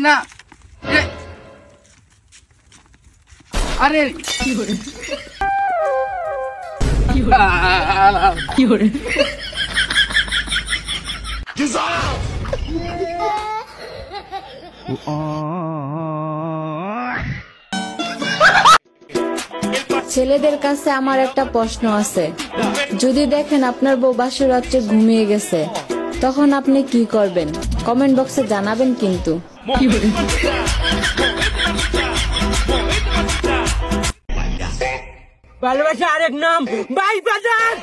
না আরে ছেলেদের কাছে আমার একটা প্রশ্ন আছে, যদি দেখেন আপনার বউ বাসর রাত্রে ঘুমিয়ে গেছে তখন আপনি কি করবেন? কমেন্ট বক্সে জানাবেন কিন্তু। ভালোবাসা আরেক নাম ভাই বাজার।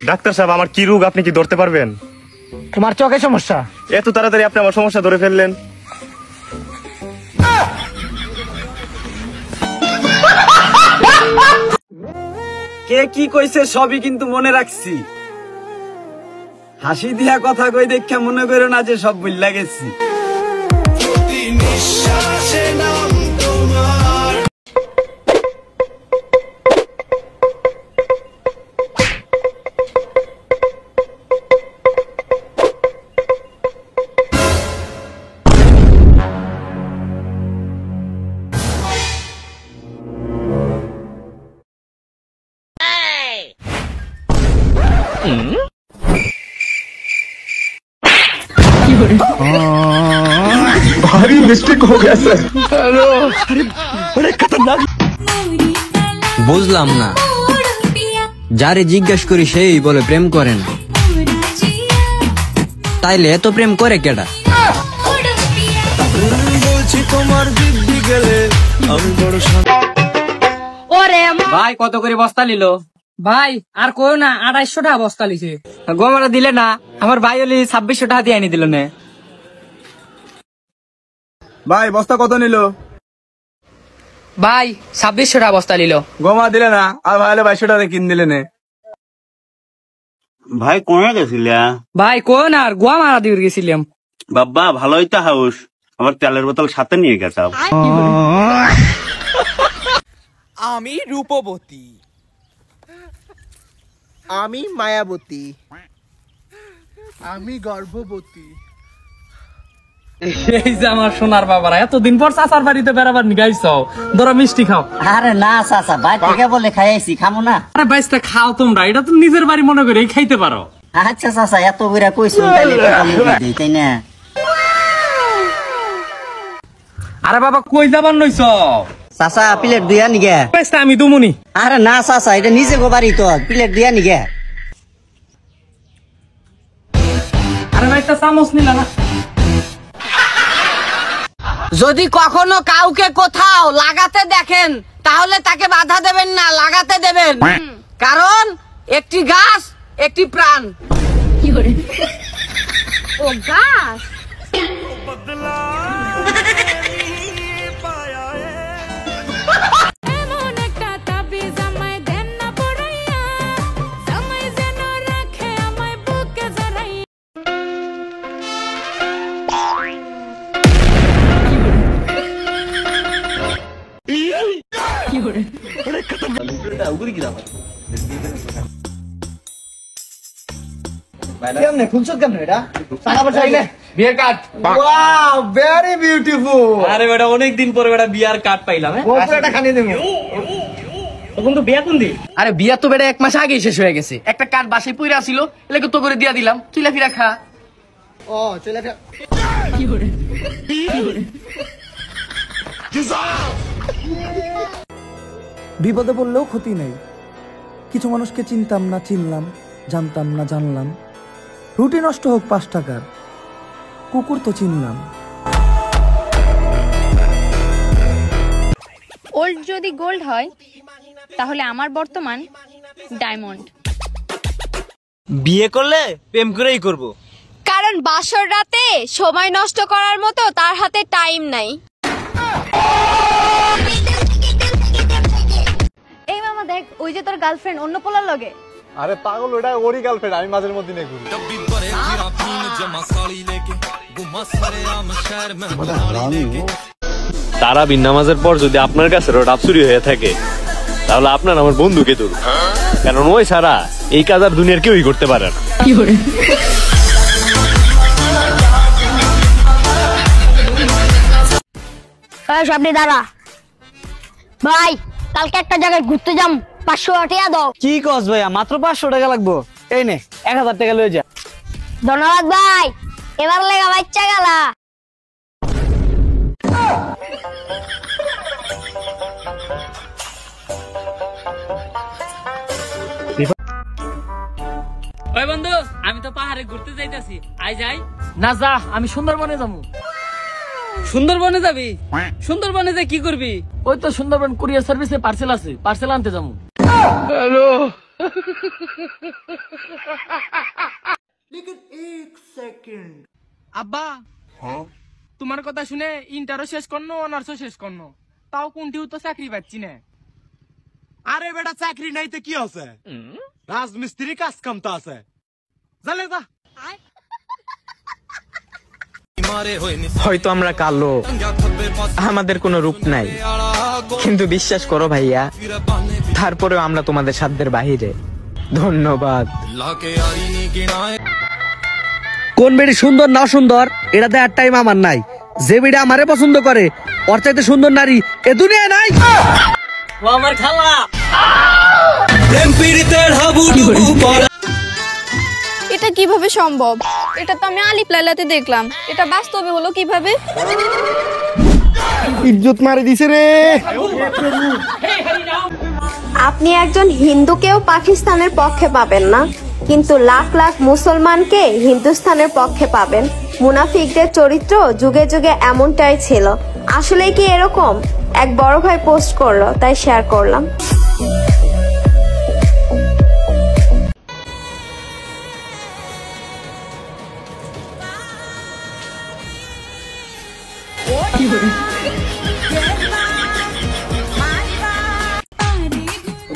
ডাক্তার সাহেব, আমার কি রোগ আপনি কি ধরতে পারবেন? তোমার চোখে সমস্যা। এত তাড়াতাড়ি আপনি আমার সমস্যা ধরে ফেললেন। কে কি কইছে সবই কিন্তু মনে রাখছি। হাসি দিয়া কথা কই দেখা মনে করো না যে সব ভুইলা গেছি। भारी मिस्टेक हो गया सर। हेलो, अरे बड़े खतरनाक। বুঝলাম না, যারে জিজ্ঞেস করি সেই বলে প্রেম করেন, তাইলে এত প্রেম করে কেডা? বলছি তোমার দিব্যি গেলে আমি বড় ভাই কত করে বস্তা নিল? ভাই আর কই না, 2800 টাকা বস্তা লিছে। গোমারা দিলে না, আমার ভাই হলি 2600 টাকা দিয়ে আনি দিল না। ভাই বস্তা কত নিল? ভাই 2600 টাকা বস্তা নিল। গোমা দিলে না, আর ভাই হলে 2200 টাকা কিন দিলে না। ভাই কোনে গেছিলা? ভাই কই না, আর গোয়া মারা দিয়ে গেছিলাম। বাবা ভালোই তো হাউস, আমার তেলের বোতল সাথে নিয়ে গেছাম। আমি রূপবতী, আমি মায়াবতী, আমি গর্ভবতী। এই যে আমার সোনার বাবারা, এতদিন পর চাচার বাড়িতে বেড়াবার গাইছো, ধরো মিষ্টি খাও। আরে না চাচা, ভাই থেকে বলে খাইছি, খামো না। আরে বাইসটা খাও তোমরা, এটা তো নিজের বাড়ি মনে করে খাইতে পারো। আচ্ছা চাচা, এত করে কইছো তাইলে তাই না? আরে বাবা কই যাবার নইছ? চাচা প্লেট দিয়া নিগে। বাইসটা আমি দুমুনি। আরে না চাচা, এটা নিজে গোবারি তো, প্লেট দিয়া নিগে। আরে বাইসটা চামচ নিলা না? যদি কখনো কাউকে কোথাও লাগাতে দেখেন তাহলে তাকে বাধা দেবেন না, লাগাতে দেবেন, কারণ একটি গাছ একটি প্রাণ। ও গাছ বিয়ের কার্ড। Wow, very beautiful. আরে বেটা অনেকদিন পরে বেটা বিয়ার কার্ড পাইলাম। এটা খানিয়ে দেবো। তখন তো বিয়া কোন দিন? আরে বিয়া তো বেটা 1 মাস আগেই শেষ হয়ে গেছে। একটা কার্ড বাসায় পইরা ছিল, এলাকে তো করে দিয়া দিলাম, তুইলা ফিরা খা। ও চলে বিপদে পড়লেও ক্ষতি নেই। কিছু মানুষকে চিনতাম না চিনলাম, জানতাম না জানলাম। রুটি নষ্ট হোক 5 টাকার, কুকুর তো চিনলাম। ওল্ড যদি গোল্ড হয় তাহলে আমার বর্তমান ডায়মন্ড। বিয়ে করলে প্রেম করেই করব, কারণ বাসর রাতে সময় নষ্ট করার মতো তার হাতে টাইম নাই। এই মামা দেখ, ওই যে তোর গার্লফ্রেন্ড অন্য পোলার লগে। আরে পাগল, ওটা ওরই গার্লফ্রেন্ড, আমি মাঝের মধ্যে নেই ঘুরি। তারাবির নামাজের পর যদি আপনার কাছে রোড চুরি হয়ে থাকে, তাহলে আপনার আমার বন্ধুকে ধরুন, কারণ ওই ছাড়া এই কাজ আর দুনিয়ার কেউই করতে পারে না। আপনি দাঁড়া ভাই, কালকে একটা জায়গায় ঘুরতে যাম, 500 টাকা দাও। কি কস ভাইয়া, মাত্র 500 টাকা লাগবো? এই নে 1000 টাকা লয়ে যা। ধন্যবাদ ভাই, এবার লেগা বাচ্চা গেলা। ওই বন্ধু, আমি তো পাহাড়ে ঘুরতে যাইতাছি, আই যাই। না যা, আমি সুন্দরবনে যাবো। সুন্দরবনে যাবি? সুন্দরবনে যে কি করবি? ওই তো সুন্দরবন কুরিয়ার সার্ভিসে পার্সেল আছে, পার্সেল আনতে যাবো। হ্যালো আব্বা, তোমার কথা শুনে ইন্টারও শেষ করনো, অনার্সও শেষ করনো, তাও কোনটিও তো চাকরি পাচ্ছি না। আরে বেটা চাকরি নাই তো কি আছে, রাজমিস্ত্রি কাজ কাম তো আছে, জালে যা। হয়তো আমরা কালো, আমাদের কোনো রূপ নাই, কিন্তু বিশ্বাস করো ভাইয়া, তারপরেও আমরা তোমাদের সাধ্যের বাহিরে। ধন্যবাদ। কোন বেড়ি সুন্দর না সুন্দর এটা দেখার টাইম আমার নাই। যে বেড়ি আমারে পছন্দ করে ওর চাইতে সুন্দর নারী এ দুনিয়ায় নাই। আমার খালা এটা কিভাবে সম্ভব? এটা তো আমি আলিফ লাইলাতে দেখলাম, এটা বাস্তবে হলো কিভাবে? ইজ্জত মারি দিছে রে। আপনি একজন হিন্দুকেও পাকিস্তানের পক্ষে পাবেন না, কিন্তু লাখ লাখ মুসলমানকে হিন্দুস্তানের পক্ষে পাবেন। মুনাফিকদের চরিত্র যুগে যুগে এমনটাই ছিল। আসলে কি এরকম? এক বড় ভাই পোস্ট করলো, তাই শেয়ার করলাম।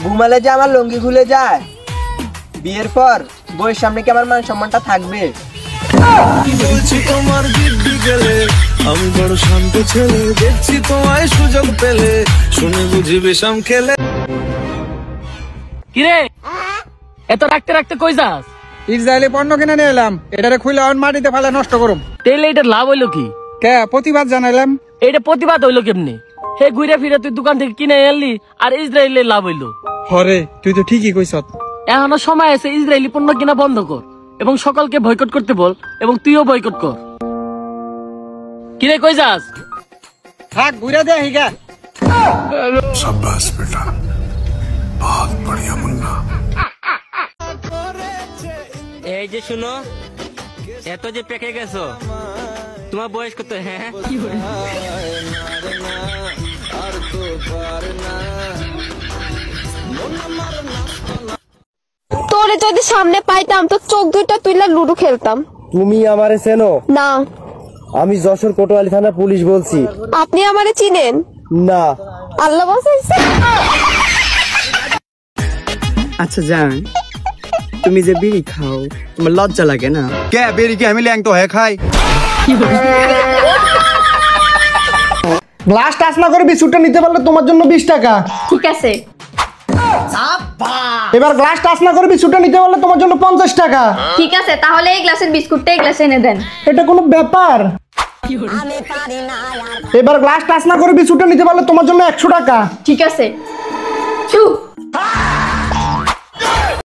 ঘুমালে যে আমার লুঙ্গি খুলে যায়, বিয়ের পর বউয়ের সামনে কি আমার মান সম্মানটা থাকবে? বলছি তোমার দিব্যি গেলে আমি বড় শান্ত ছেলে, দেখছি তোমায় সুযোগ পেলে শুনে বুঝি বিষম খেলে। কিরে এত রাখতে রাখতে কই যাস? ইসরায়েলি পণ্য কিনে নিয়ে এলাম, এটারে খুলে অন মাটিতে ফেলে নষ্ট করুম। তেলে এটা লাভ হইলো কি? কে প্রতিবাদ জানাইলাম। এটা প্রতিবাদ হইলো কেমনে? হে ঘুরে ফিরে তুই দোকান থেকে কিনে এলি আর ইসরায়েলের লাভ হইলো। হরে তুই তো ঠিকই কইছ। এখনো সময় আছে, ইসরায়েলি পণ্য কিনা বন্ধ কর এবং সকলকে বয়কট করতে বল, এবং তুইও বয়কট কর। কিরে কই যাস? থাক ঘুরে দে হিগা। शाबाश बेटा, बहुत बढ़िया मुन्ना। এই যে শুনো, এত যে পেকে গেছো, তোমার বয়স কত? হ্যাঁ তোরে যদি সামনে পাইতাম তো চোখ দুইটা তুইলা লুডো খেলতাম। তুমি আমারে চেনো? না। আমি যশোর কোতোয়ালি থানা পুলিশ বলছি। আপনি আমারে চিনেন? না। আল্লাহ বাঁচাইছে। আচ্ছা জান, তুমি যে বিড়ি খাও তোমার লজ্জা লাগে না? কে বেরি কি আমি ল্যাং তো হ্যাঁ খাই। গ্লাস টাচ না করে বিস্কুটটা নিতে পারলে তোমার জন্য 20 টাকা। ঠিক আছে। এবার গ্লাস টাচ না করে বিস্কুটটা নিতে পারলে তোমার জন্য 50 টাকা। ঠিক আছে, তাহলে এই গ্লাসের বিস্কুটটা এই গ্লাসে এনে দেন। এটা কোনো ব্যাপার? এবার গ্লাস টাচ না করে বিস্কুটটা নিতে পারলে তোমার জন্য 100 টাকা। ঠিক আছে।